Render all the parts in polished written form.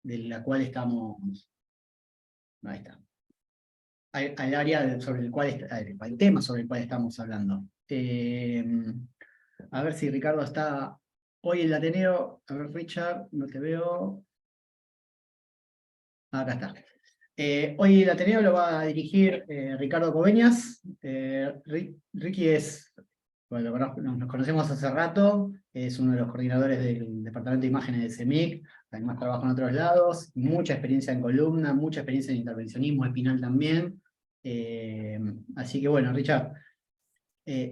de la cual estamos. Ahí está. Al área sobre el cual al tema sobre el cual estamos hablando. A ver si Ricardo está hoy en el Ateneo. A ver, Richard, no te veo. Acá está. Hoy el Ateneo lo va a dirigir Ricardo Coveñas. Ricky es, bueno, nos conocemos hace rato, es uno de los coordinadores del Departamento de Imágenes de CEMIC, además trabaja en otros lados, mucha experiencia en columna, mucha experiencia en intervencionismo espinal también. Así que bueno, Richard,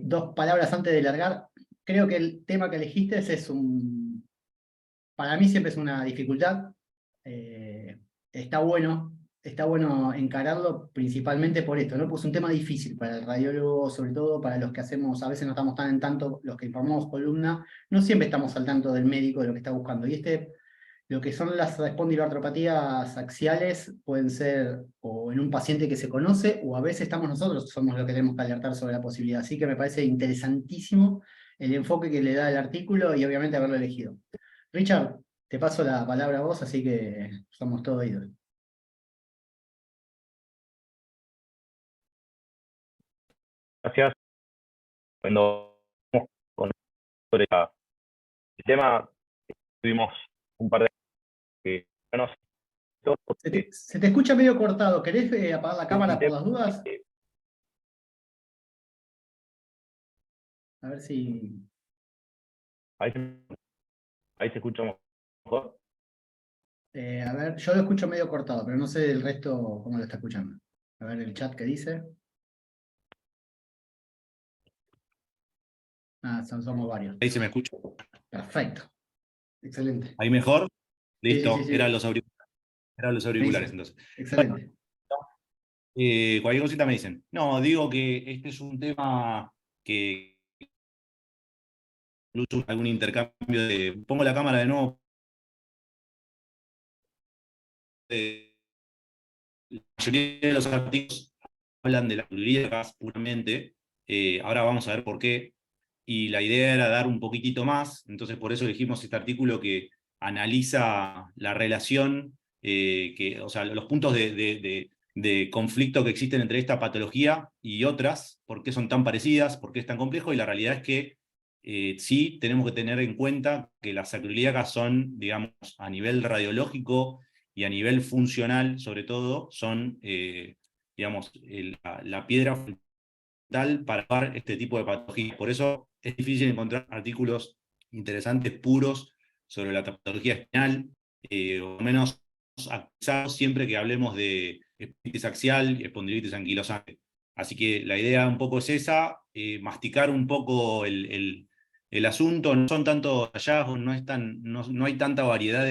dos palabras antes de largar. Creo que el tema que elegiste para mí siempre es una dificultad. Eh, está bueno encararlo principalmente por esto, ¿no? Pues es un tema difícil para el radiólogo, sobre todo para los que hacemos, a veces no estamos tan en tanto, los que informamos columna, no siempre estamos al tanto del médico de lo que está buscando. Y lo que son las espondiloartropatías axiales pueden ser o en un paciente que se conoce, o a veces estamos nosotros, somos los que tenemos que alertar sobre la posibilidad. Así que me parece interesantísimo el enfoque que le da el artículo y obviamente haberlo elegido. Richard, te paso la palabra a vos, así que somos todos oídos. Gracias. Cuando con sobre el tema, tuvimos un par de que no nos Se te escucha medio cortado. ¿Querés apagar la cámara por las dudas? A ver si... ahí, ahí se escucha mejor. a ver, yo lo escucho medio cortado, pero no sé el resto cómo lo está escuchando. A ver el chat que dice. Ah, somos varios. Ahí se me escucha. Perfecto. Excelente. ¿Ahí mejor? Sí, sí, Listo, sí, sí. eran los auriculares entonces. Excelente. Cualquier cosita me dicen. No, digo que este es un tema que incluso algún intercambio de... Pongo la cámara de nuevo. La mayoría de los artículos hablan de las calorías puramente. Ahora vamos a ver por qué. Y la idea era dar un poquitito más, entonces por eso elegimos este artículo que analiza la relación, o sea, los puntos de conflicto que existen entre esta patología y otras, por qué son tan parecidas, por qué es tan complejo, y la realidad es que sí tenemos que tener en cuenta que las acroiliacas son, digamos, a nivel radiológico y a nivel funcional, sobre todo, son, digamos, la piedra fundamental para este tipo de patologías. Por eso es difícil encontrar artículos interesantes, puros, sobre la patología espinal, o menos actualizados siempre que hablemos de espondilitis axial y espondilitis anquilosante. Así que la idea un poco es esa, masticar un poco el asunto. No son tantos hallazgos, no hay tanta variedad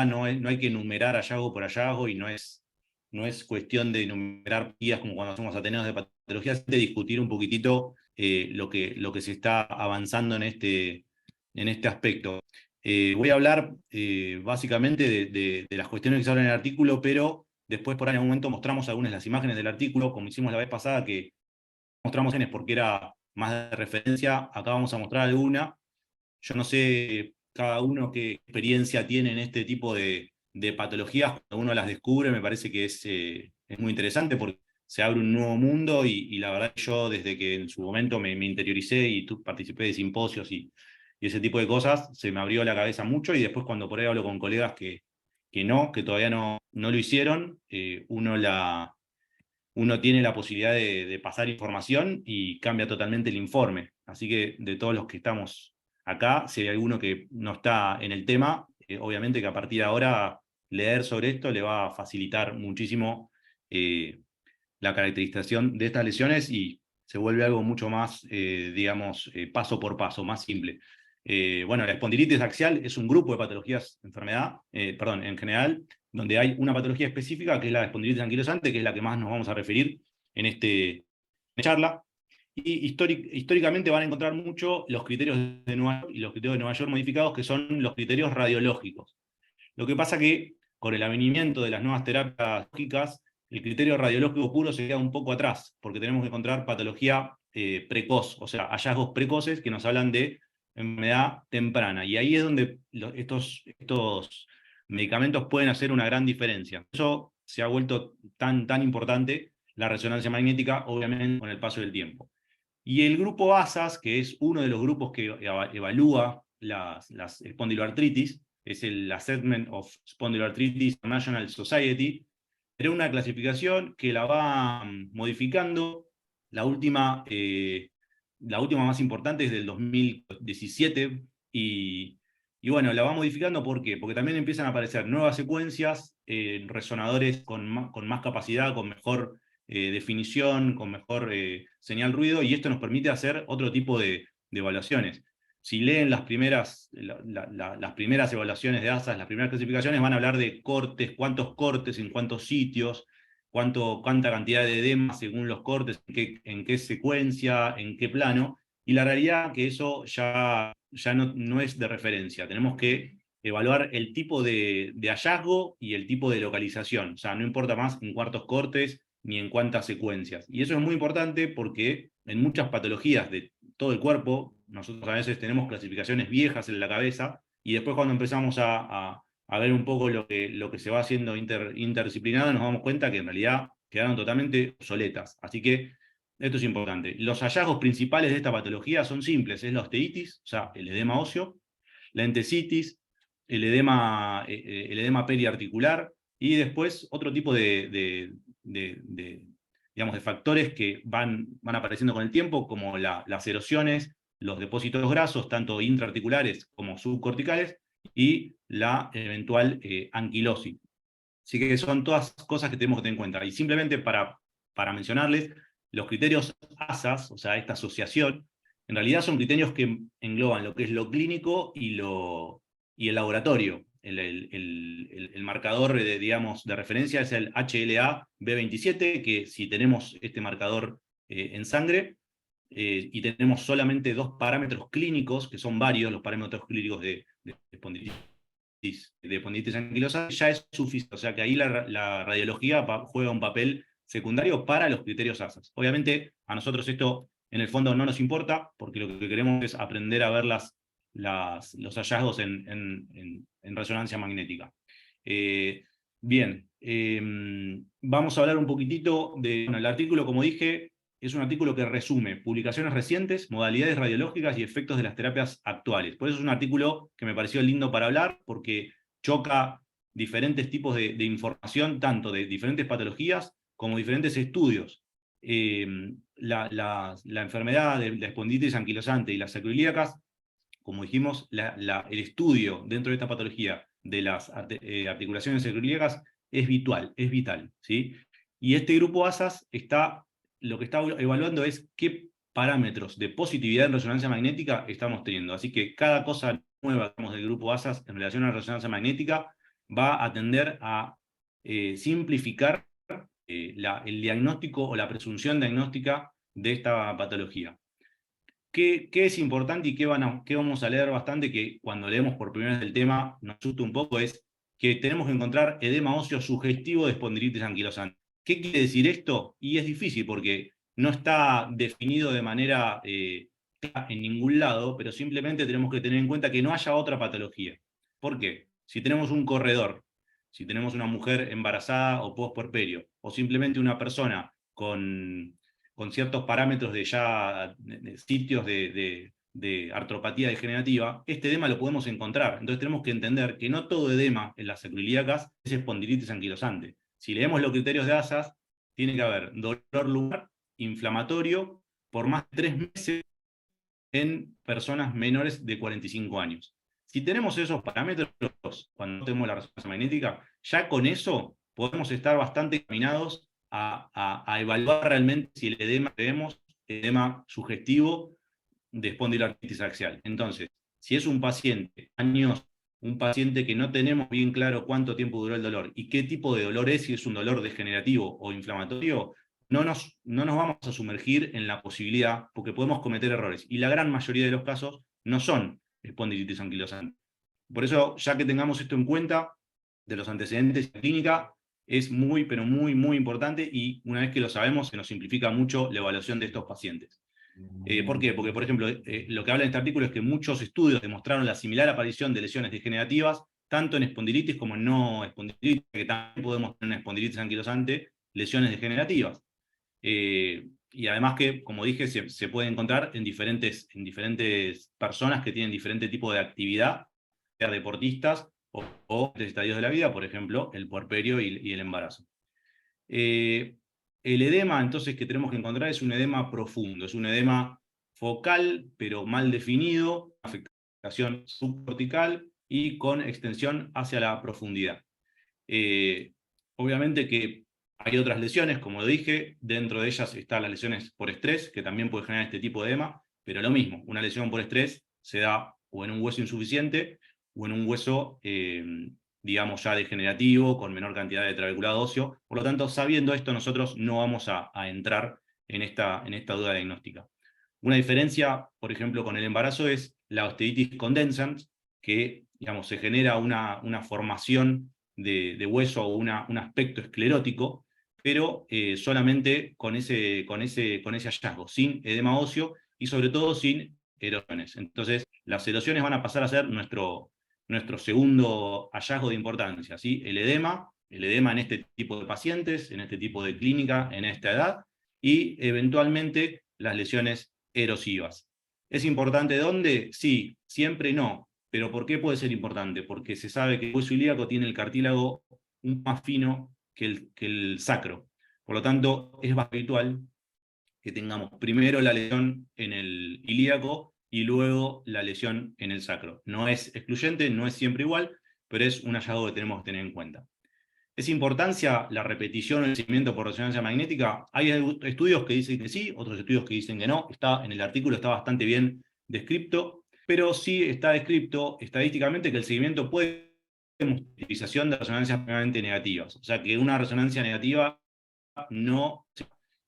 no hay que enumerar hallazgo por hallazgo, y no es cuestión de enumerar guías como cuando hacemos ateneos de patologías, de discutir un poquitito lo que se está avanzando en este aspecto. Voy a hablar básicamente de las cuestiones que se hablan en el artículo, pero después por ahí en algún momento mostramos algunas de las imágenes del artículo, como hicimos la vez pasada, que mostramos imágenes porque era más de referencia. Acá vamos a mostrar alguna. Yo no sé cada uno qué experiencia tiene en este tipo de patologías. Cuando uno las descubre, me parece que es muy interesante porque se abre un nuevo mundo, y la verdad que yo desde que en su momento me interioricé y participé de simposios y ese tipo de cosas, se me abrió la cabeza mucho, y después cuando por ahí hablo con colegas que todavía no lo hicieron, uno tiene la posibilidad de pasar información y cambia totalmente el informe. Así que de todos los que estamos acá, si hay alguno que no está en el tema, obviamente que a partir de ahora leer sobre esto le va a facilitar muchísimo la caracterización de estas lesiones, y se vuelve algo mucho más, digamos, paso por paso, más simple. Bueno, la espondilitis axial es un grupo de patologías en general, donde hay una patología específica, que es la espondilitis anquilosante, que es la que más nos vamos a referir en esta charla. Y históricamente van a encontrar mucho los criterios de Nueva York y los criterios de Nueva York modificados, que son los criterios radiológicos. Lo que pasa que con el avenimiento de las nuevas terapias lógicas, el criterio radiológico puro se queda un poco atrás, porque tenemos que encontrar patología precoz, o sea, hallazgos precoces que nos hablan de enfermedad temprana. Y ahí es donde estos medicamentos pueden hacer una gran diferencia. Eso se ha vuelto tan importante, la resonancia magnética, obviamente con el paso del tiempo. Y el grupo ASAS, que es uno de los grupos que evalúa las espondiloartritis, es el Assessment of Spondyloarthritis International Society, era una clasificación que la va modificando. La última más importante es del 2017, y bueno, la va modificando. ¿Por qué? Porque también empiezan a aparecer nuevas secuencias, resonadores con más capacidad, con mejor definición, con mejor señal ruido, y esto nos permite hacer otro tipo de evaluaciones. Si leen las primeras evaluaciones de ASAS, las primeras clasificaciones, van a hablar de cortes, cuántos cortes, en cuántos sitios, cuánta cantidad de edema según los cortes, en qué secuencia, en qué plano, y la realidad que eso ya no es de referencia. Tenemos que evaluar el tipo de hallazgo y el tipo de localización. O sea, no importa más en cuántos cortes ni en cuántas secuencias. Y eso es muy importante porque en muchas patologías de todo el cuerpo, nosotros a veces tenemos clasificaciones viejas en la cabeza, y después cuando empezamos a ver un poco lo que se va haciendo interdisciplinado, nos damos cuenta que en realidad quedaron totalmente obsoletas. Así que esto es importante. Los hallazgos principales de esta patología son simples: es la osteitis, o sea, el edema óseo, la entesitis, el edema periarticular, y después otro tipo digamos, de factores que van apareciendo con el tiempo, como las erosiones, los depósitos grasos, tanto intraarticulares como subcorticales, y la eventual anquilosis. Así que son todas cosas que tenemos que tener en cuenta. Y simplemente para mencionarles, los criterios ASAS, o sea, esta asociación, en realidad son criterios que engloban lo que es lo clínico y el laboratorio. El marcador digamos, de referencia es el HLA-B27, que si tenemos este marcador en sangre, y tenemos solamente 2 parámetros clínicos, que son varios los parámetros clínicos de espondilitis anquilosa, ya es suficiente. O sea que ahí la radiología juega un papel secundario para los criterios ASAS. Obviamente a nosotros esto en el fondo no nos importa, porque lo que queremos es aprender a ver los hallazgos en resonancia magnética. Bien, vamos a hablar un poquitito el artículo, como dije, es un artículo que resume publicaciones recientes, modalidades radiológicas y efectos de las terapias actuales. Por eso es un artículo que me pareció lindo para hablar, porque choca diferentes tipos de información, tanto de diferentes patologías como diferentes estudios. La enfermedad de la espondilitis anquilosante y las sacroiliacas, como dijimos, el estudio dentro de esta patología de las articulaciones sacroiliacas es vital, ¿sí? Y este grupo ASAS lo que está evaluando es qué parámetros de positividad en resonancia magnética estamos teniendo. Así que cada cosa nueva del grupo ASAS en relación a la resonancia magnética va a tender a simplificar el diagnóstico o la presunción diagnóstica de esta patología. ¿Qué es importante y qué vamos a leer bastante, que cuando leemos por primera vez el tema nos asusta un poco? Es que tenemos que encontrar edema óseo sugestivo de espondilitis anquilosante. ¿Qué quiere decir esto? Y es difícil porque no está definido de manera en ningún lado, pero simplemente tenemos que tener en cuenta que no haya otra patología. ¿Por qué? Si tenemos un corredor, si tenemos una mujer embarazada o postpuerperio, o simplemente una persona con ciertos parámetros de sitios de artropatía degenerativa, este edema lo podemos encontrar. Entonces tenemos que entender que no todo edema en las sacroiliacas es espondilitis anquilosante. Si leemos los criterios de ASAS, tiene que haber dolor lumbar inflamatorio por más de 3 meses en personas menores de 45 años. Si tenemos esos parámetros, cuando tenemos la resonancia magnética, ya con eso podemos estar bastante encaminados a evaluar realmente si el edema que vemos es edema sugestivo de espondiloartritis axial. Entonces, si es un paciente que no tenemos bien claro cuánto tiempo duró el dolor y qué tipo de dolor es, si es un dolor degenerativo o inflamatorio, no nos vamos a sumergir en la posibilidad, porque podemos cometer errores. Y la gran mayoría de los casos no son espondilitis anquilosante. Por eso, ya que tengamos esto en cuenta, de los antecedentes de clínica, es muy, pero muy, muy importante, y una vez que lo sabemos, se nos simplifica mucho la evaluación de estos pacientes. ¿Por qué? Porque, por ejemplo, lo que habla en este artículo es que muchos estudios demostraron la similar aparición de lesiones degenerativas tanto en espondilitis como en no espondilitis, que también podemos tener una espondilitis anquilosante, lesiones degenerativas. Y además que, como dije, se puede encontrar en diferentes personas que tienen diferente tipo de actividad, sea deportistas o de estadios de la vida, por ejemplo, el puerperio y el embarazo. El edema, entonces, que tenemos que encontrar es un edema profundo, es un edema focal, pero mal definido, afectación subcortical y con extensión hacia la profundidad. Obviamente que hay otras lesiones, como dije, dentro de ellas están las lesiones por estrés, que también puede generar este tipo de edema, pero lo mismo, una lesión por estrés se da o en un hueso insuficiente o en un hueso, digamos, ya degenerativo, con menor cantidad de trabeculado óseo. Por lo tanto, sabiendo esto, nosotros no vamos a entrar en esta duda diagnóstica. Una diferencia, por ejemplo, con el embarazo es la osteitis condensans, que, digamos, se genera una formación de hueso o un aspecto esclerótico, pero solamente con ese hallazgo, sin edema óseo y sobre todo sin erosiones. Entonces, las erosiones van a pasar a ser nuestro segundo hallazgo de importancia, ¿sí? El edema en este tipo de pacientes, en este tipo de clínica, en esta edad, y eventualmente las lesiones erosivas. ¿Es importante dónde? Sí, siempre no. ¿Pero por qué puede ser importante? Porque se sabe que el hueso ilíaco tiene el cartílago un más fino que el sacro. Por lo tanto, es más habitual que tengamos primero la lesión en el ilíaco y luego la lesión en el sacro. No es excluyente, no es siempre igual, pero es un hallazgo que tenemos que tener en cuenta. ¿Es importancia la repetición o el seguimiento por resonancia magnética? Hay estudios que dicen que sí, otros estudios que dicen que no. En el artículo está bastante bien descrito, pero sí está descrito estadísticamente que el seguimiento puede tener utilización de resonancias plenamente negativas. O sea, que una resonancia negativa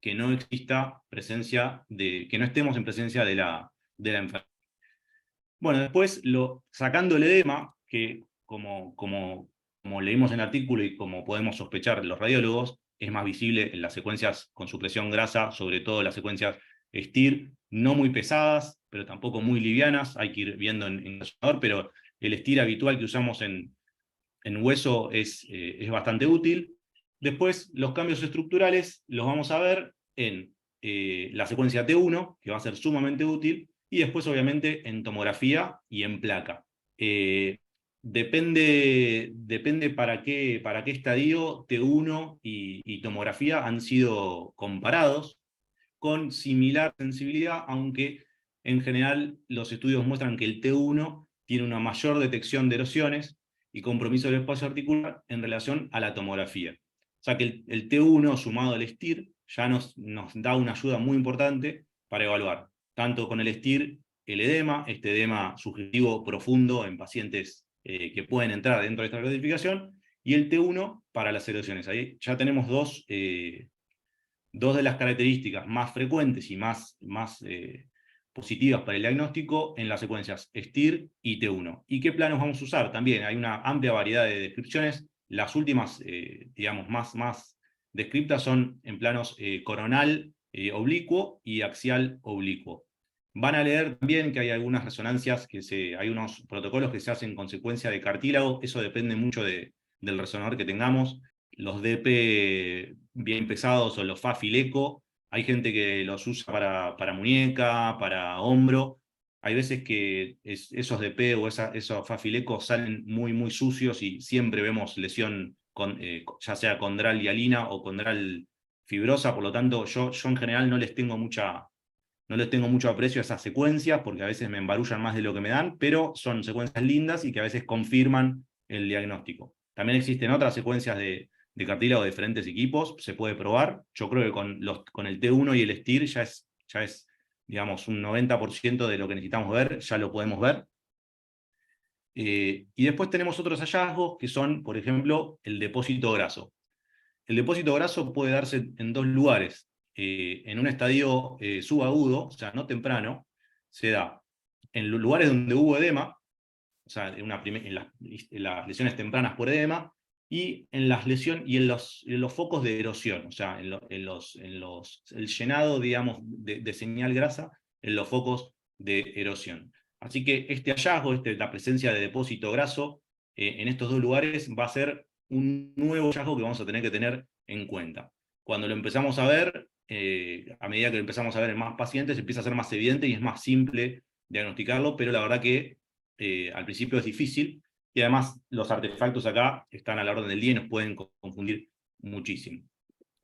que no exista presencia que no estemos en presencia de la enfermedad. Bueno, después, sacando el edema, que como leímos en el artículo y como podemos sospechar los radiólogos, es más visible en las secuencias con supresión grasa, sobre todo las secuencias STIR, no muy pesadas, pero tampoco muy livianas, hay que ir viendo en el resolador, pero el STIR habitual que usamos en hueso es bastante útil. Después, los cambios estructurales los vamos a ver en la secuencia T1, que va a ser sumamente útil, y después, obviamente, en tomografía y en placa. Depende para qué estadio T1 y tomografía han sido comparados con similar sensibilidad, aunque en general los estudios muestran que el T1 tiene una mayor detección de erosiones y compromiso del espacio articular en relación a la tomografía. O sea que el T1 sumado al STIR ya nos da una ayuda muy importante para evaluar, tanto con el STIR, el edema, este edema subjetivo profundo en pacientes que pueden entrar dentro de esta clasificación, y el T1 para las erosiones. Ahí ya tenemos dos de las características más frecuentes y más positivas para el diagnóstico en las secuencias STIR y T1. ¿Y qué planos vamos a usar? También hay una amplia variedad de descripciones. Las últimas, digamos, más descriptas son en planos coronal oblicuo y axial oblicuo. Van a leer también que hay algunas resonancias, hay unos protocolos que se hacen con secuencia de cartílago. Eso depende mucho del resonador que tengamos. Los DP bien pesados o los FA-Fileco, hay gente que los usa para muñeca, para hombro. Hay veces que esos DP o esos FA-Fileco salen muy, muy sucios y siempre vemos lesión, ya sea condral hialina o condral fibrosa. Por lo tanto, yo en general no les tengo mucho aprecio a esas secuencias porque a veces me embarullan más de lo que me dan, pero son secuencias lindas y que a veces confirman el diagnóstico. También existen otras secuencias de cartílago de diferentes equipos, se puede probar. Yo creo que con el T1 y el STIR ya es, digamos, un 90% de lo que necesitamos ver, ya lo podemos ver. Y después tenemos otros hallazgos que son, por ejemplo, el depósito graso. El depósito graso puede darse en dos lugares. En un estadio subagudo, o sea, no temprano, se da en los lugares donde hubo edema, o sea, en las lesiones tempranas por edema, y en las lesiones y en los focos de erosión, o sea, el llenado, digamos, de señal grasa en los focos de erosión. Así que este hallazgo, la presencia de depósito graso, en estos dos lugares va a ser un nuevo hallazgo que vamos a tener que tener en cuenta. Cuando lo empezamos a ver, a medida que lo empezamos a ver en más pacientes, empieza a ser más evidente y es más simple diagnosticarlo, pero la verdad que al principio es difícil, y además los artefactos acá están a la orden del día y nos pueden confundir muchísimo.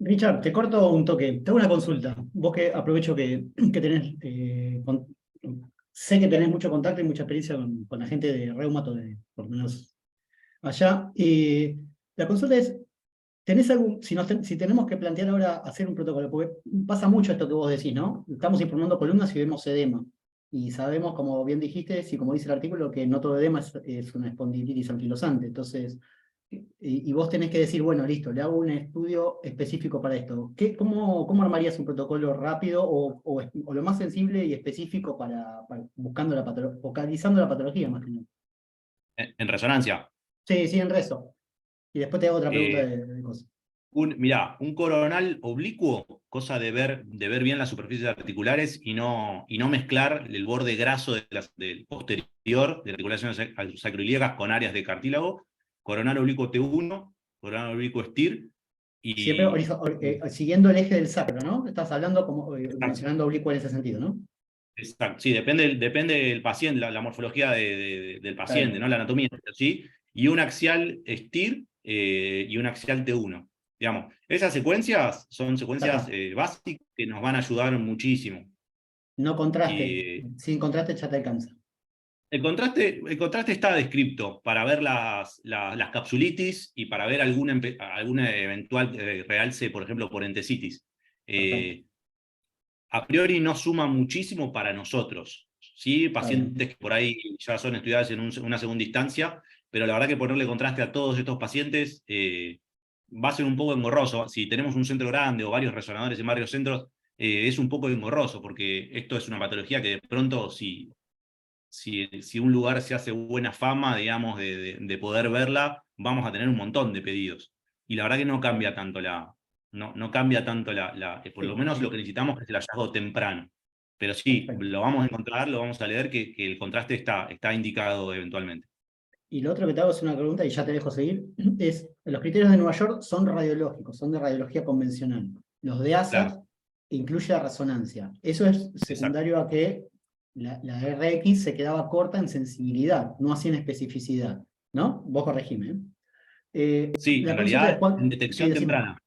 Richard, te corto un toque. Te hago una consulta. Vos que aprovecho que tenés, sé que tenés mucho contacto y mucha experiencia con la gente de reumato, por lo menos allá. La consulta es, ¿tenés algún, si tenemos que plantear ahora hacer un protocolo? Porque pasa mucho esto que vos decís, ¿no? Estamos informando columnas y vemos edema. Y sabemos, como bien dijiste, y como dice el artículo, que no todo edema es una espondilitis anquilosante. Entonces, y vos tenés que decir, bueno, listo, le hago un estudio específico para esto. ¿Cómo armarías un protocolo rápido o lo más sensible y específico buscando focalizando la patología más que nada? En resonancia. Sí, en rezo. Y después te hago otra pregunta Eh, de cosas. Mirá, un coronal oblicuo, cosa de ver bien las superficies articulares y no mezclar el borde graso del posterior de articulaciones sacroiliacas con áreas de cartílago. Coronal oblicuo T1, coronal oblicuo STIR. Siempre siguiendo el eje del sacro, ¿no? Estás hablando Exacto. mencionando oblicuo en ese sentido, ¿no? Exacto, sí, depende del paciente, la morfología del paciente, Claro. ¿no? La anatomía, ¿sí? Y un axial STIR y un axial T1. Digamos, esas secuencias son secuencias básicas que nos van a ayudar muchísimo. No contraste. Y Sin contraste ya te alcanza. el contraste está descripto para ver las capsulitis y para ver alguna eventual realce, por ejemplo, por entesitis. Perfecto. A priori no suma muchísimo para nosotros, ¿sí? Está bien. Pacientes que por ahí ya son estudiados en una segunda instancia, pero la verdad que ponerle contraste a todos estos pacientes va a ser un poco engorroso. Si tenemos un centro grande o varios resonadores en varios centros, es un poco engorroso, porque esto es una patología que de pronto, si un lugar se hace buena fama, digamos, de poder verla, vamos a tener un montón de pedidos. Y la verdad que no cambia tanto no cambia tanto por lo menos lo que necesitamos es el hallazgo temprano. Pero sí, Perfecto. lo vamos a encontrar, lo vamos a leer, que el contraste está indicado eventualmente. Y lo otro que te hago es una pregunta y ya te dejo seguir, es, los criterios de Nueva York son radiológicos, son de radiología convencional. Los de ASA Claro, incluye la resonancia. Eso es exacto. secundario a que la RX se quedaba corta en sensibilidad, no así en especificidad. ¿No? Vos corregime. Sí, en La consulta es realidad, en cuál. Sí, detección decime. temprana.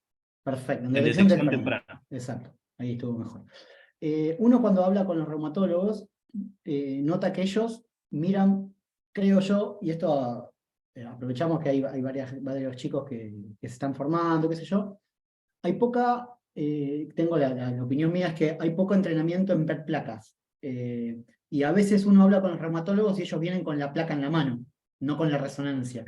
Perfecto, en En detección detección temprana. temprana. Exacto, ahí estuvo mejor. Uno cuando habla con los reumatólogos, nota que ellos miran, creo yo, y esto aprovechamos que hay varios chicos que se están formando, qué sé yo, hay poca, tengo la opinión mía, es que hay poco entrenamiento en ver placas. Y a veces uno habla con los reumatólogos y ellos vienen con la placa en la mano, no con la resonancia.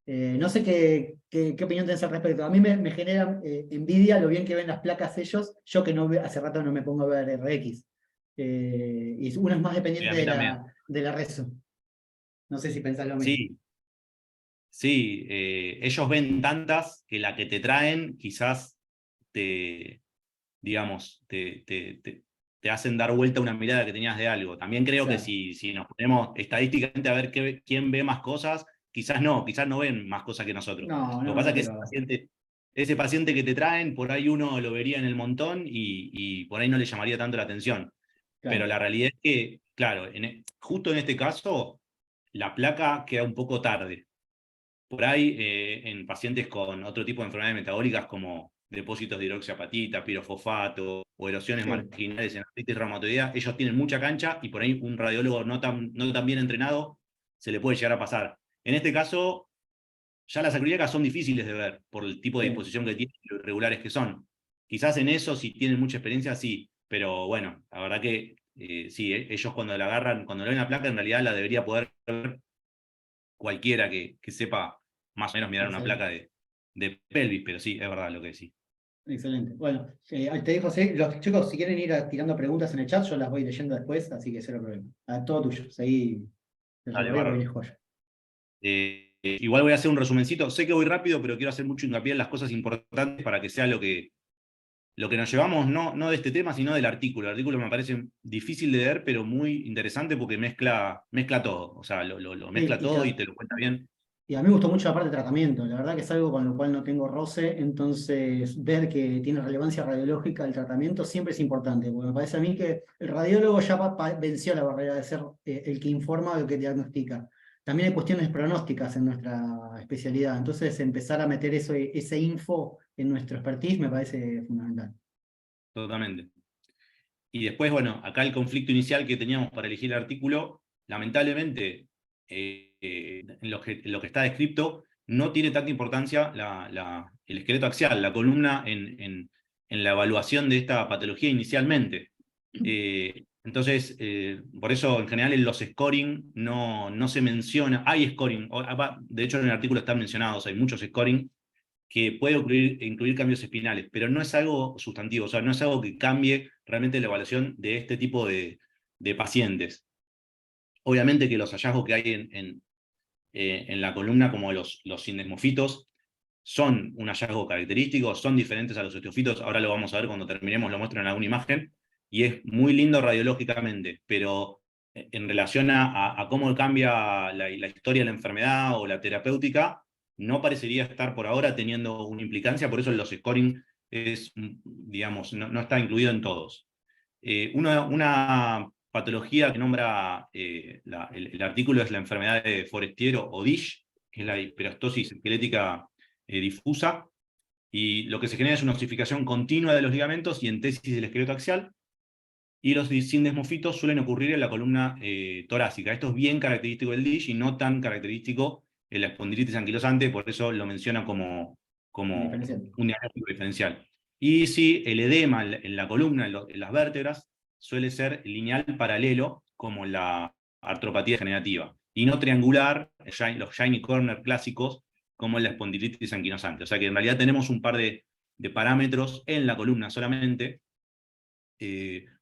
No sé qué opinión tenés al respecto. A mí me genera envidia lo bien que ven las placas ellos, yo que hace rato no me pongo a ver RX. Y uno es más Sí, a dependiente mí también. de la reso. No sé si pensás lo mismo. Sí, sí, ellos ven tantas que la que te traen quizás digamos, te hacen dar vuelta una mirada que tenías de algo. También creo que Claro. si nos ponemos estadísticamente a ver quién ve más cosas, quizás no ven más cosas que nosotros. No, Lo que no, pasa no, es que pero. ese paciente que te traen, por ahí uno lo vería en el montón y por ahí no le llamaría tanto la atención. Pero Claro. la realidad es que, claro, justo en este caso, la placa queda un poco tarde. Por ahí, en pacientes con otro tipo de enfermedades metabólicas como depósitos de hidroxiapatita, pirofosfato o erosiones Sí. marginales en artritis reumatoidea, ellos tienen mucha cancha y por ahí un radiólogo no tan bien entrenado se le puede llegar a pasar. En este caso, ya las acrílicas son difíciles de ver por el tipo de Sí. disposición que tienen y lo irregulares que son. Quizás en eso, si tienen mucha experiencia, sí, pero bueno, la verdad que sí, ellos cuando la agarran, cuando le ven la placa, en realidad la debería poder ver cualquiera que sepa más o menos mirar una Excelente. placa de pelvis, pero sí, es verdad lo que decís. Excelente. Bueno, te dijo, sí, los chicos, si quieren ir tirando preguntas en el chat, yo las voy leyendo después, así que cero problema. Todo tuyo. Seguí el Dale, recorrido porque bárbaro. es joya. Igual voy a hacer un resumencito. Sé que voy rápido, pero quiero hacer mucho hincapié en las cosas importantes para que sea lo que nos llevamos, no de este tema, sino del artículo. El artículo me parece difícil de leer, pero muy interesante porque mezcla todo. O sea, lo Sí, mezcla todo y te lo cuenta bien. Y a mí me gustó mucho la parte de tratamiento, la verdad que es algo con lo cual no tengo roce, entonces ver que tiene relevancia radiológica el tratamiento siempre es importante, porque me parece a mí que el radiólogo ya venció la barrera de ser el que informa o el que diagnostica. También hay cuestiones pronósticas en nuestra especialidad, entonces empezar a meter ese info en nuestro expertise me parece fundamental. Totalmente. Y después, bueno, acá el conflicto inicial que teníamos para elegir el artículo, lamentablemente, en lo que está descrito, no tiene tanta importancia el esqueleto axial, la columna en la evaluación de esta patología inicialmente. Entonces, por eso en general en los scoring no se menciona, hay scoring, de hecho en el artículo están mencionados, hay muchos scoring que puede incluir cambios espinales, pero no es algo sustantivo, o sea, no es algo que cambie realmente la evaluación de este tipo de pacientes. Obviamente que los hallazgos que hay en la columna, como los sindesmofitos, son un hallazgo característico, son diferentes a los osteofitos, ahora lo vamos a ver cuando terminemos, lo muestro en alguna imagen, y es muy lindo radiológicamente, pero en relación a cómo cambia la historia de la enfermedad o la terapéutica, no parecería estar por ahora teniendo una implicancia, por eso los scoring es, digamos, no está incluido en todos. Una patología que nombra el artículo es la enfermedad de Forestiero o DISH, que es la hiperostosis esquelética difusa, y lo que se genera es una osificación continua de los ligamentos y entesis del esqueleto axial, y los sindesmofitos suelen ocurrir en la columna torácica. Esto es bien característico del DISH y no tan característico en la espondilitis anquilosante, por eso lo menciona como un diagnóstico diferencial. Y sí, el edema en la columna, en las vértebras, suele ser lineal paralelo, como la artropatía degenerativa, y no triangular, los shiny corner clásicos, como en la espondilitis anquilosante. O sea que en realidad tenemos un par de parámetros en la columna solamente,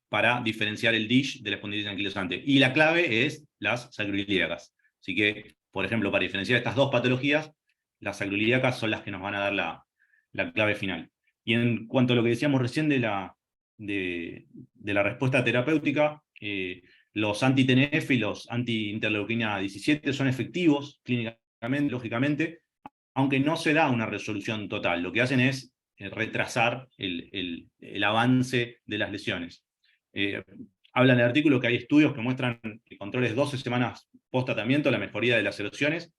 para diferenciar el DISH de la espondilitis anquilosante. Y la clave es las sacroiliacas. Así que, por ejemplo, para diferenciar estas dos patologías, las sacroiliacas son las que nos van a dar la clave final. Y en cuanto a lo que decíamos recién de la respuesta terapéutica, los anti-TNF y los anti-interleuquina 17 son efectivos clínicamente, lógicamente, aunque no se da una resolución total. Lo que hacen es retrasar el avance de las lesiones. Habla en el artículo que hay estudios que muestran controles 12 semanas post-tratamiento, la mejoría de las erosiones,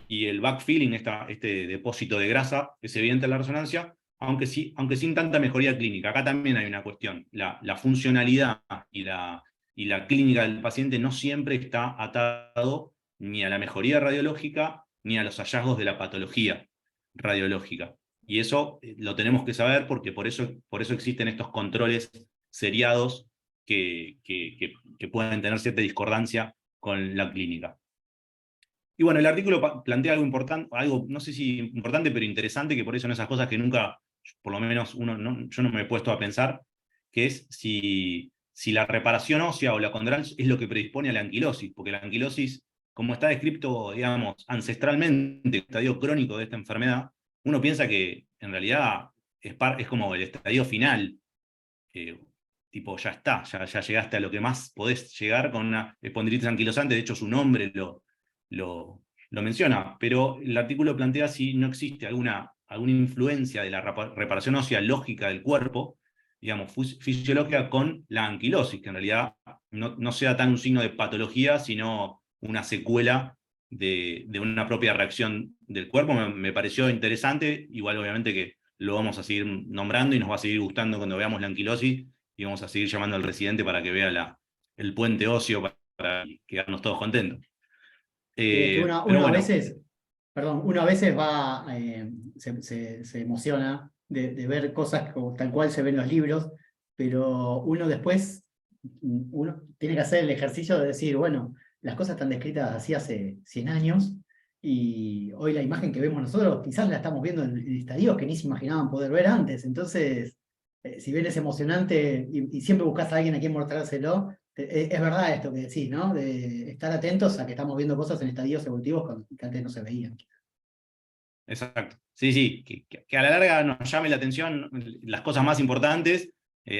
y el backfilling, este depósito de grasa que se evidencia en la resonancia, aunque sin tanta mejoría clínica. Acá también hay una cuestión, la funcionalidad y la clínica del paciente no siempre está atado ni a la mejoría radiológica ni a los hallazgos de la patología radiológica. Y eso lo tenemos que saber porque por eso existen estos controles seriados que pueden tener cierta discordancia con la clínica. Y bueno, el artículo plantea algo importante, algo no sé si importante, pero interesante, que por eso son esas cosas que nunca, por lo menos yo no me he puesto a pensar, que es si la reparación ósea o la condral es lo que predispone a la anquilosis, porque la anquilosis, como está descrito, digamos, ancestralmente, el estadio crónico de esta enfermedad, uno piensa que en realidad es como el estadio final, tipo ya está, ya llegaste a lo que más podés llegar con una espondilitis anquilosante, de hecho su nombre lo menciona, pero el artículo plantea si no existe alguna influencia de la reparación ósea lógica del cuerpo, digamos, fisiológica con la anquilosis, que en realidad no sea tan un signo de patología, sino una secuela de una propia reacción del cuerpo. Me pareció interesante, igual obviamente que lo vamos a seguir nombrando y nos va a seguir gustando cuando veamos la anquilosis, y vamos a seguir llamando al residente para que vea el puente óseo para quedarnos todos contentos. Que Pero uno a bueno, veces, perdón, uno a veces va, se emociona de ver cosas como, tal cual se ven en los libros, pero uno después uno tiene que hacer el ejercicio de decir, bueno, las cosas están descritas así hace 100 años, y hoy la imagen que vemos nosotros quizás la estamos viendo en estadios que ni se imaginaban poder ver antes. Entonces, si bien es emocionante y siempre buscas a alguien a quien mostrárselo, es verdad esto que decís, ¿no? De estar atentos a que estamos viendo cosas en estadios evolutivos que antes no se veían. exacto. Sí, que a la larga nos llame la atención las cosas más importantes,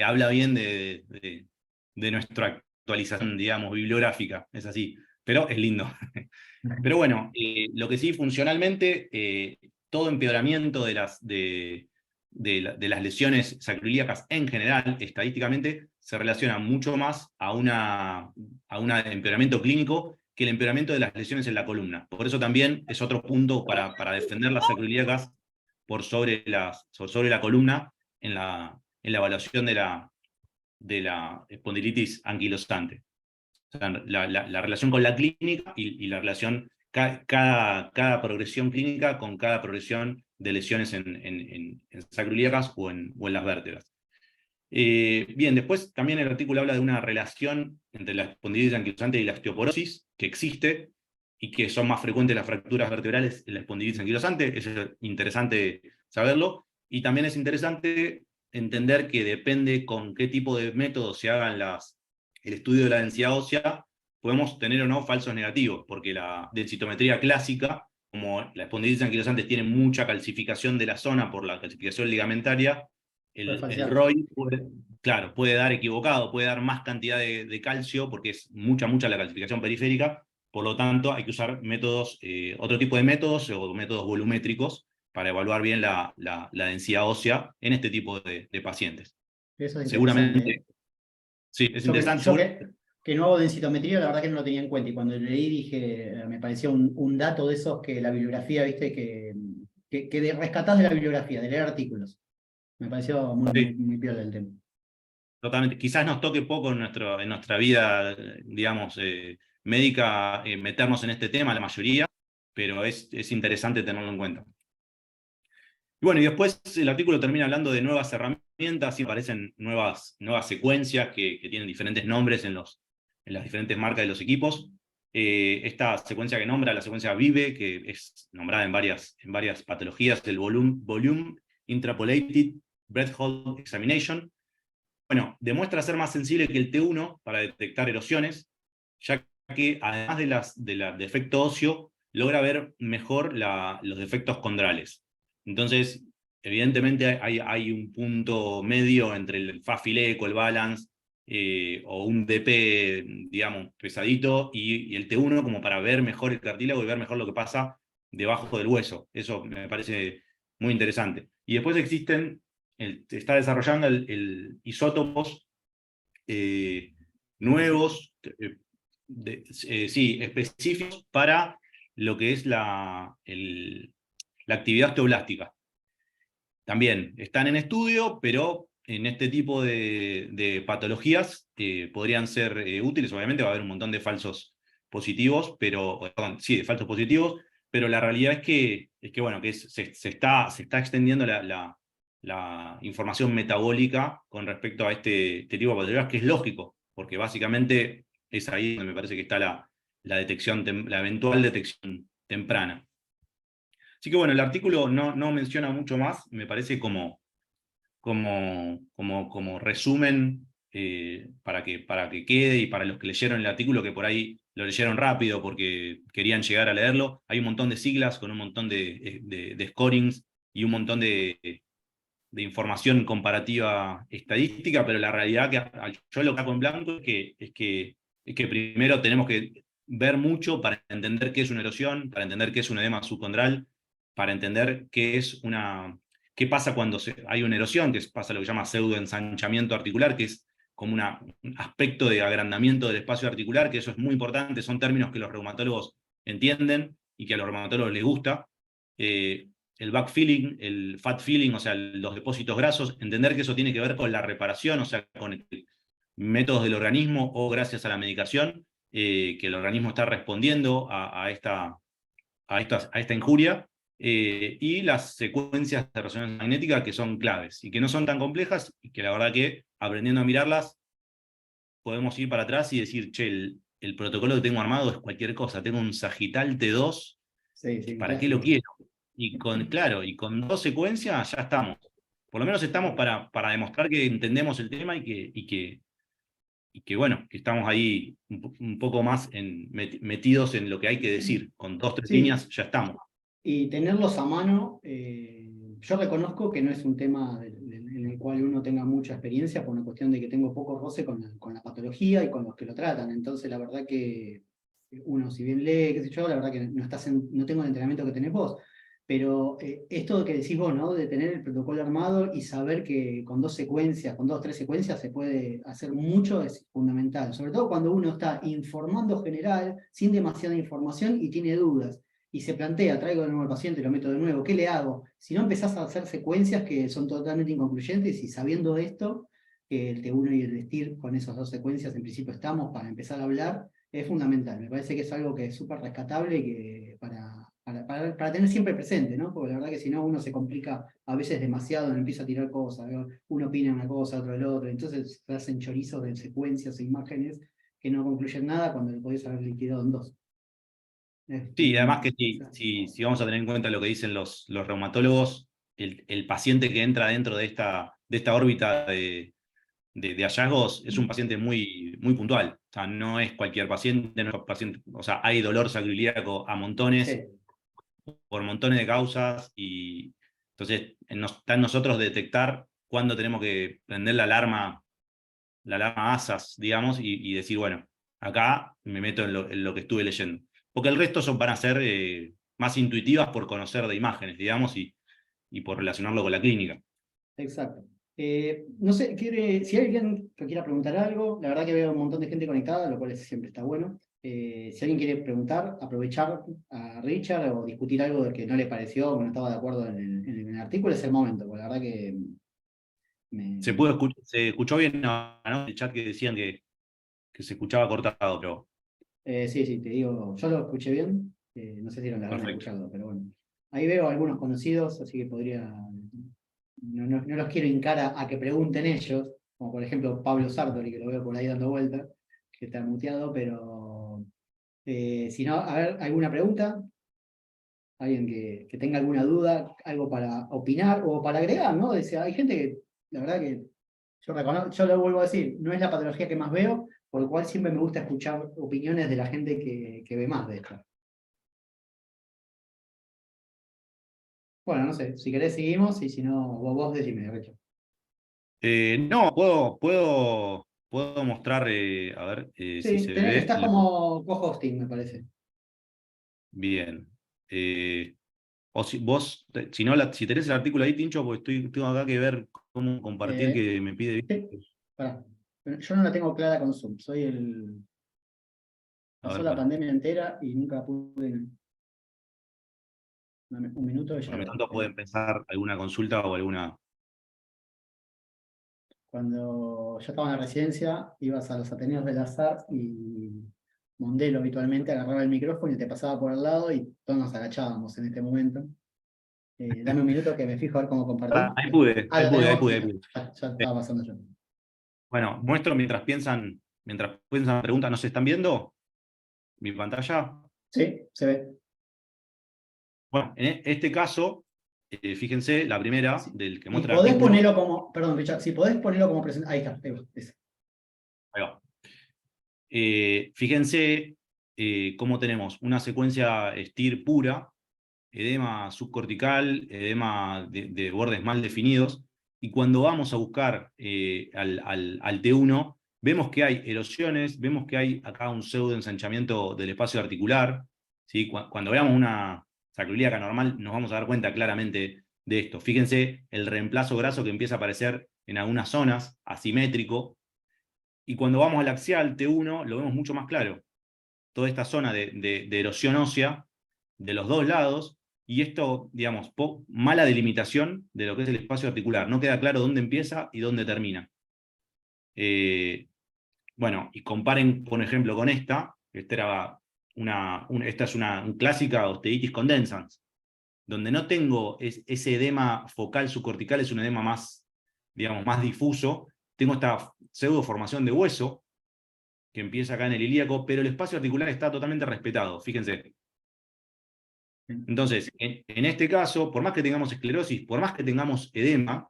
habla bien de nuestra actualización, digamos, bibliográfica, es así. pero es lindo. Pero bueno, lo que sí, funcionalmente, todo empeoramiento de las lesiones sacroiliacas en general, estadísticamente, se relaciona mucho más a un empeoramiento clínico que el empeoramiento de las lesiones en la columna. Por eso también es otro punto para defender las sacroiliacas por sobre la columna en la evaluación de la espondilitis anquilosante. O sea, la relación con la clínica y la relación, cada progresión clínica con cada progresión de lesiones en sacroiliacas o en las vértebras. Bien, después también el artículo habla de una relación entre la espondilitis anquilosante y la osteoporosis, que existe, y que son más frecuentes las fracturas vertebrales en la espondilitis anquilosante. Eso es interesante saberlo. Y también es interesante entender que depende con qué tipo de métodos se hagan el estudio de la densidad ósea, podemos tener o no falsos negativos, porque la densitometría clásica, como la espondilitis anquilosante tiene mucha calcificación de la zona por la calcificación ligamentaria, el ROI puede dar equivocado, puede dar más cantidad de calcio, porque es mucha la calcificación periférica. Por lo tanto, hay que usar otro tipo de métodos o métodos volumétricos para evaluar bien la densidad ósea en este tipo de pacientes. Eso es Seguramente, sí, es interesante. Yo que no hago densitometría, la verdad que no lo tenía en cuenta, y cuando leí dije, me parecía un dato de esos que la bibliografía, viste, que rescatás de la bibliografía, de leer artículos. Me pareció muy piola el tema. Totalmente. Quizás nos toque poco en nuestra vida, digamos, médica, meternos en este tema, la mayoría, pero es interesante tenerlo en cuenta. Y bueno, y después el artículo termina hablando de nuevas herramientas y aparecen nuevas secuencias que tienen diferentes nombres en las diferentes marcas de los equipos. Esta secuencia que nombra, la secuencia VIVE, que es nombrada en varias patologías, el Volume Intrapolated Breath Hold Examination. Bueno, demuestra ser más sensible que el T1 para detectar erosiones, ya que además del defecto óseo, logra ver mejor los defectos condrales. Entonces, evidentemente hay un punto medio entre el FAFILECO, el balance, o un DP, digamos, pesadito, y el T1 como para ver mejor el cartílago y ver mejor lo que pasa debajo del hueso. Eso me parece muy interesante. Y después está desarrollando el isótopos nuevos, específicos para lo que es la actividad osteoblástica. También están en estudio, pero en este tipo de patologías podrían ser útiles. Obviamente va a haber un montón de falsos positivos, de falsos positivos, pero la realidad es que se está extendiendo la información metabólica con respecto a este tipo de patologías, que es lógico, porque básicamente es ahí donde me parece que está la eventual detección temprana. Así que bueno, el artículo no menciona mucho más, me parece como resumen, para que quede, y para los que leyeron el artículo, que por ahí lo leyeron rápido porque querían llegar a leerlo, hay un montón de siglas con un montón de scorings y un montón de información comparativa estadística, pero la realidad que yo lo capo en blanco es que primero tenemos que ver mucho para entender qué es una erosión, para entender qué es un edema subcondral, para entender qué pasa cuando hay una erosión, que pasa lo que se llama pseudoensanchamiento articular, que es como un aspecto de agrandamiento del espacio articular, que eso es muy importante, son términos que los reumatólogos entienden y que a los reumatólogos les gusta. El backfilling, el fat filling, o sea, los depósitos grasos, entender que eso tiene que ver con la reparación, o sea, con métodos del organismo o gracias a la medicación, que el organismo está respondiendo a esta injuria, y las secuencias de resonancia magnética que son claves y que no son tan complejas, y que la verdad que aprendiendo a mirarlas podemos ir para atrás y decir, che, el protocolo que tengo armado es cualquier cosa, tengo un Sagital T2, ¿para qué lo quiero? Y con 2 secuencias ya estamos. Por lo menos estamos para demostrar que entendemos el tema y que bueno, que estamos ahí un poco más metidos en lo que hay que decir. Con 2 o 3 líneas ya estamos. Y tenerlos a mano, yo reconozco que no es un tema en el cual uno tenga mucha experiencia, por una cuestión de que tengo poco roce con la patología y con los que lo tratan. Entonces, la verdad que uno si bien lee, qué sé yo, la verdad que no tengo el entrenamiento que tenés vos, pero esto que decís vos, ¿no? De tener el protocolo armado y saber que con 2 o 3 secuencias se puede hacer mucho es fundamental, sobre todo cuando uno está informando general, sin demasiada información y tiene dudas. Y se plantea, traigo de nuevo al paciente, lo meto de nuevo, ¿qué le hago? Si no empezás a hacer secuencias que son totalmente inconcluyentes y sabiendo esto, que el T1 y el STIR con esas 2 secuencias en principio estamos para empezar a hablar, es fundamental. Me parece que es algo que es súper rescatable y que para tener siempre presente, ¿no? Porque la verdad que si no uno se complica a veces demasiado, no empieza a tirar cosas, ¿no? Uno opina una cosa, otro el otro, entonces se hacen chorizos de secuencias e imágenes que no concluyen nada cuando lo podés haber liquidado en 2. Sí, y además que Quizás. si vamos a tener en cuenta lo que dicen los reumatólogos, el paciente que entra dentro de esta órbita de hallazgos es un paciente muy, muy puntual. O sea, no es cualquier paciente, no es paciente, o sea, hay dolor sacroiliaco a montones, Sí, por montones de causas, y entonces está en nosotros detectar cuándo tenemos que prender la alarma ASAS, digamos, y decir, bueno, acá me meto en lo que estuve leyendo. Porque el resto van a ser más intuitivas por conocer de imágenes, digamos, y por relacionarlo con la clínica. exacto. No sé, si hay alguien que quiera preguntar algo, la verdad que veo un montón de gente conectada, lo cual siempre está bueno. Si alguien quiere preguntar, aprovechar a Richard o discutir algo de que no le pareció o no estaba de acuerdo en el artículo, es el momento, porque la verdad que me... Se escuchó bien, ¿no? El chat que decían que se escuchaba cortado, pero Sí, sí, te digo, yo lo escuché bien, no sé si eran las ganas de perfecto. escucharlo, pero bueno. Ahí veo algunos conocidos, así que podría, no los quiero hincar a que pregunten ellos, como por ejemplo Pablo Sartori, que lo veo por ahí dando vueltas, que está muteado, pero si no, a ver, ¿alguna pregunta? ¿Alguien que tenga alguna duda, algo para opinar o para agregar, ¿no? Decía, hay gente que, la verdad que yo lo vuelvo a decir, no es la patología que más veo, por lo cual siempre me gusta escuchar opiniones de la gente que ve más de esto. Bueno, no sé, si querés seguimos y si no, vos decime, Richard. No, puedo mostrar, a ver si Sí, se ve. estás como co-hosting, me parece. Bien. O si vos, si no, si tenés el artículo ahí, Tincho, porque tengo acá que ver cómo compartir, Eh, que me pide. sí, pará. Yo no la tengo clara con Zoom, A pasó ver, la para. pandemia entera y nunca pude. Un minuto y ya Bueno, lo tanto tengo. pueden pensar alguna consulta o alguna. Cuando yo estaba en la residencia, ibas a los Ateneos del Azar y Mondelo habitualmente agarraba el micrófono y te pasaba por el lado y todos nos agachábamos en este momento. Dame un minuto que me fijo a ver cómo compartir. Ahí pude, Ah, lo ahí tenemos, pude, ahí listo. pude. Ya estaba pasando yo. Bueno, muestro mientras piensan preguntas, ¿no se están viendo? Mi pantalla. Sí, se ve. Bueno, en este caso, fíjense, la primera Si, del que si muestra el podés artículo. ponerlo como, perdón, Richard, si podés ponerlo como presentación. Ahí está, ahí va, ese. Ahí va. Fíjense cómo tenemos una secuencia STIR pura, edema subcortical, edema de bordes mal definidos, y cuando vamos a buscar al T1, vemos que hay erosiones, vemos que hay acá un pseudo ensanchamiento del espacio articular, ¿sí? Cuando veamos una sacroiliaca normal, nos vamos a dar cuenta claramente de esto. Fíjense el reemplazo graso que empieza a aparecer en algunas zonas, asimétrico, y cuando vamos al axial T1 lo vemos mucho más claro. Toda esta zona de erosión ósea de los dos lados, y esto, digamos, mala delimitación de lo que es el espacio articular. No queda claro dónde empieza y dónde termina. Bueno, y comparen, por ejemplo, con esta era esta es una clásica osteitis condensans, donde no tengo ese edema focal subcortical, es un edema más, digamos, más difuso. Tengo esta pseudo formación de hueso, que empieza acá en el ilíaco, pero el espacio articular está totalmente respetado, fíjense. Entonces, en este caso, por más que tengamos esclerosis, por más que tengamos edema,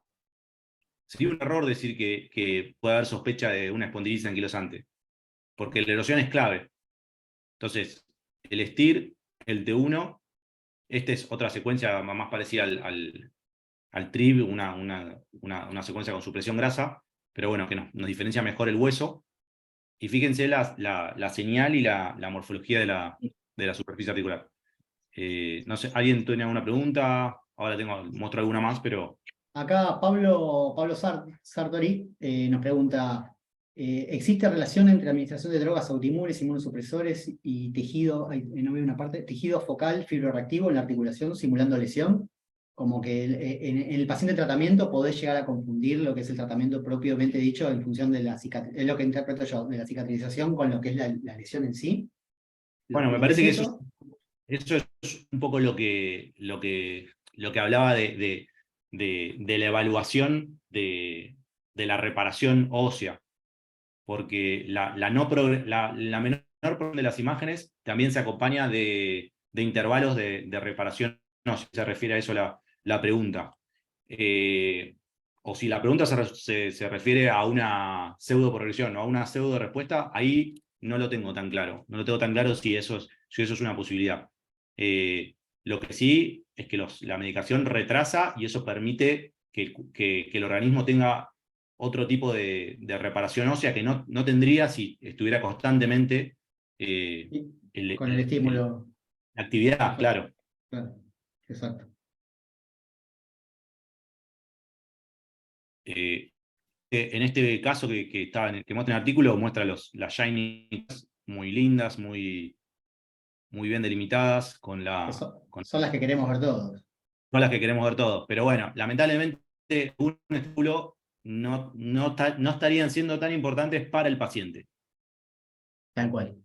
sería un error decir que puede haber sospecha de una espondilitis anquilosante, porque la erosión es clave. Entonces, el STIR, el T1, esta es otra secuencia más parecida al TRIB, una secuencia con supresión grasa, pero bueno, que nos diferencia mejor el hueso. Y fíjense la señal y la morfología de la superficie articular. No sé, ¿alguien tiene alguna pregunta? Ahora muestro alguna más, pero... Acá Pablo Sartori nos pregunta, ¿existe relación entre la administración de drogas autoinmunes, inmunosupresores y tejido, no veo una parte, tejido focal fibroreactivo en la articulación simulando lesión? Como que en el paciente tratamiento podés llegar a confundir lo que es el tratamiento propiamente dicho en función de la cicatrización, es lo que interpreto yo, de la cicatrización con lo que es la lesión en sí. Bueno, me ¿Lo ves parece que eso? eso es un poco lo que hablaba de la evaluación de la reparación ósea, porque la menor progresión de las imágenes también se acompaña de intervalos de reparación ósea, se refiere a eso la pregunta. O si la pregunta se refiere a una pseudo progresión o a una pseudo respuesta, ahí no lo tengo tan claro. No lo tengo tan claro si eso es una posibilidad. Lo que sí es que la medicación retrasa y eso permite que el organismo tenga otro tipo de reparación ósea que no tendría si estuviera constantemente Con el estímulo. la actividad, claro. Claro, exacto. En este caso que muestra en el artículo, muestra las shiny muy lindas, muy bien delimitadas, Son las que queremos ver todos. son las que queremos ver todos. Pero bueno, lamentablemente un estímulo no estarían siendo tan importantes para el paciente. Tal cual.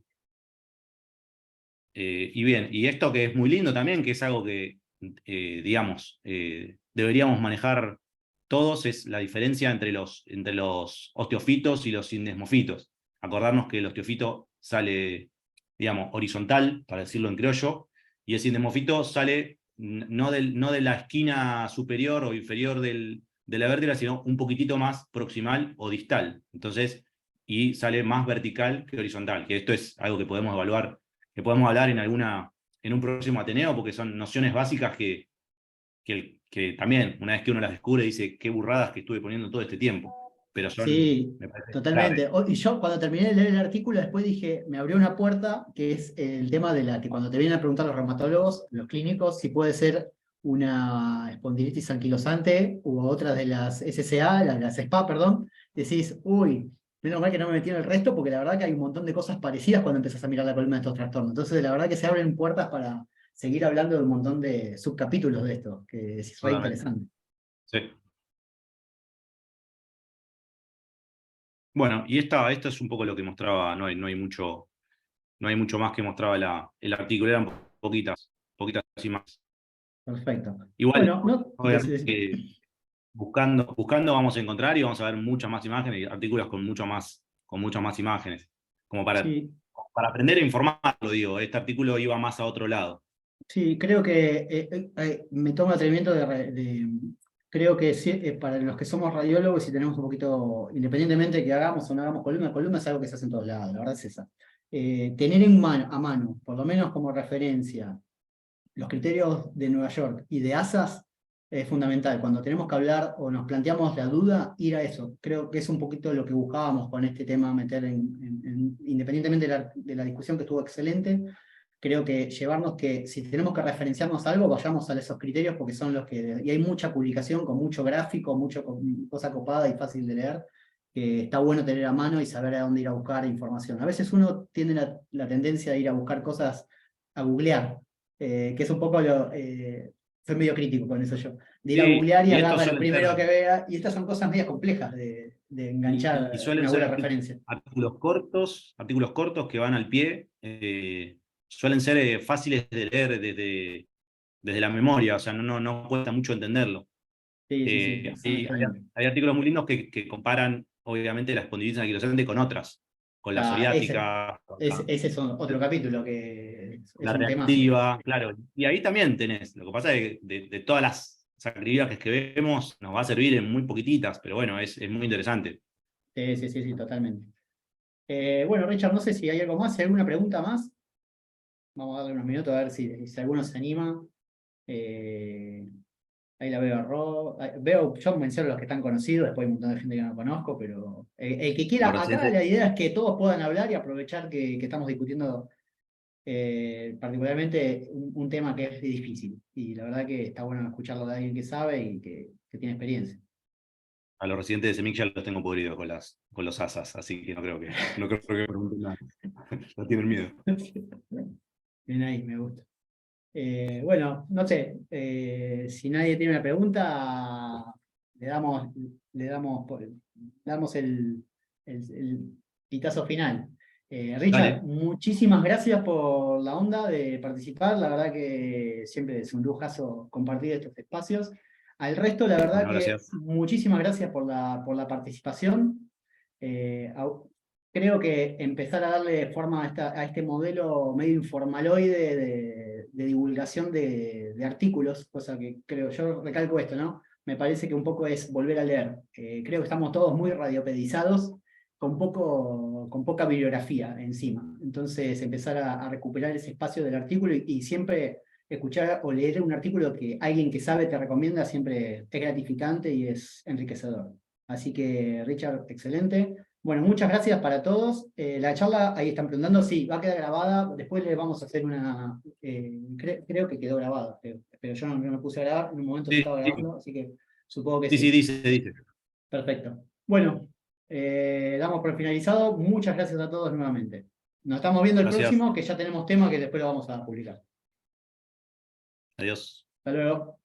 Y bien, y esto que es muy lindo también, que es algo que, digamos, deberíamos manejar todos, es la diferencia entre los osteofitos y los sindesmofitos. Acordarnos que el osteofito sale, digamos, horizontal, para decirlo en criollo, y el sindesmofito sale no de la esquina superior o inferior de la vértebra, sino un poquitito más proximal o distal. Entonces, y sale más vertical que horizontal, que esto es algo que podemos evaluar, que podemos hablar en un próximo Ateneo, porque son nociones básicas que también, una vez que uno las descubre, dice, qué burradas que estuve poniendo todo este tiempo. Pero Sí, me parece, totalmente. clave. Y yo cuando terminé de leer el artículo, después dije, me abrió una puerta, que es el tema de que cuando te vienen a preguntar los reumatólogos, los clínicos, si puede ser una espondilitis anquilosante u otra de las SCA, las SPA, perdón, decís, uy, menos mal que no me metí en el resto, porque la verdad que hay un montón de cosas parecidas cuando empezás a mirar la columna de estos trastornos. Entonces, la verdad que se abren puertas para seguir hablando de un montón de subcapítulos de esto, que es re Totalmente. interesante. Sí. Bueno, y esto es un poco lo que mostraba, no hay mucho más que mostraba el artículo, eran poquitas y más. Perfecto. Igual, Bueno, no, obviamente, que buscando vamos a encontrar y vamos a ver muchas más imágenes y artículos con muchas más imágenes. Como sí, para aprender a informarlo, digo, este artículo iba más a otro lado. sí, creo que me tomo el atrevimiento creo que sí, para los que somos radiólogos y tenemos un poquito, independientemente de que hagamos o no hagamos columna es algo que se hace en todos lados, la verdad es esa. Tener a mano, por lo menos como referencia, los criterios de Nueva York y de ASAS es fundamental. Cuando tenemos que hablar o nos planteamos la duda, ir a eso. Creo que es un poquito lo que buscábamos con este tema, meter independientemente de la discusión que estuvo excelente, creo que llevarnos que si tenemos que referenciarnos a algo, vayamos a esos criterios porque son los que... Y hay mucha publicación con mucho gráfico, cosa copada y fácil de leer, que está bueno tener a mano y saber a dónde ir a buscar información. A veces uno tiene la tendencia de ir a buscar cosas, a googlear, que es un poco soy medio crítico con eso yo, de ir a Sí, googlear y y estos agarrar lo suelen ser, primero que vea, y estas son cosas medias complejas de y enganchar suelen una ser buena referencia. artículos cortos que van al pie, suelen ser fáciles de leer desde la memoria, o sea, no cuesta mucho entenderlo. Sí, sí, sí, son excelentes. Hay artículos muy lindos que comparan, obviamente, la espondilitis anquilosante con otras, con la psoriática, Ese es otro capítulo que es la un temazo. reactiva, claro. Y ahí también tenés, lo que pasa es que de todas las sacrificios que vemos, nos va a servir en muy poquititas, pero bueno, es muy interesante. Sí, sí, sí, sí, totalmente. Bueno, Richard, no sé si hay algo más, si hay alguna pregunta más. Vamos a darle unos minutos a ver si alguno se anima. Ahí la veo a veo, yo menciono los que están conocidos, después hay un montón de gente que no conozco, pero el que quiera, Los acá residentes- la idea es que todos puedan hablar y aprovechar que estamos discutiendo particularmente un tema que es difícil. Y la verdad que está bueno escucharlo de alguien que sabe y que tiene experiencia. A los residentes de Semic ya los tengo podridos con los asas, así que no creo que pregunten nada. No tienen miedo. Bien ahí, me gusta. Bueno, no sé, si nadie tiene una pregunta, le damos, le damos, damos el pitazo final. Richard, Dale. muchísimas gracias por la onda de participar. La verdad que siempre es un lujazo compartir estos espacios. Al resto, la verdad Bueno, que gracias. muchísimas gracias por la participación. Creo que empezar a darle forma a este modelo medio informaloide de divulgación de artículos, cosa que creo, yo recalco esto, ¿no? Me parece que un poco es volver a leer. Creo que estamos todos muy radiopedizados, con poca bibliografía encima. Entonces, empezar a recuperar ese espacio del artículo y siempre escuchar o leer un artículo que alguien que sabe te recomienda siempre es gratificante y es enriquecedor. Así que, Richard, excelente. Bueno, muchas gracias para todos. La charla, ahí están preguntando, sí, va a quedar grabada. Después le vamos a hacer una... creo que quedó grabada, pero yo no me puse a grabar, en un momento se Sí, estaba sí, grabando, así que supongo que sí, sí, sí. dice. Perfecto. Bueno, damos por finalizado. Muchas gracias a todos nuevamente. Nos estamos viendo el Gracias. próximo, que ya tenemos tema que después lo vamos a publicar. Adiós. Hasta luego.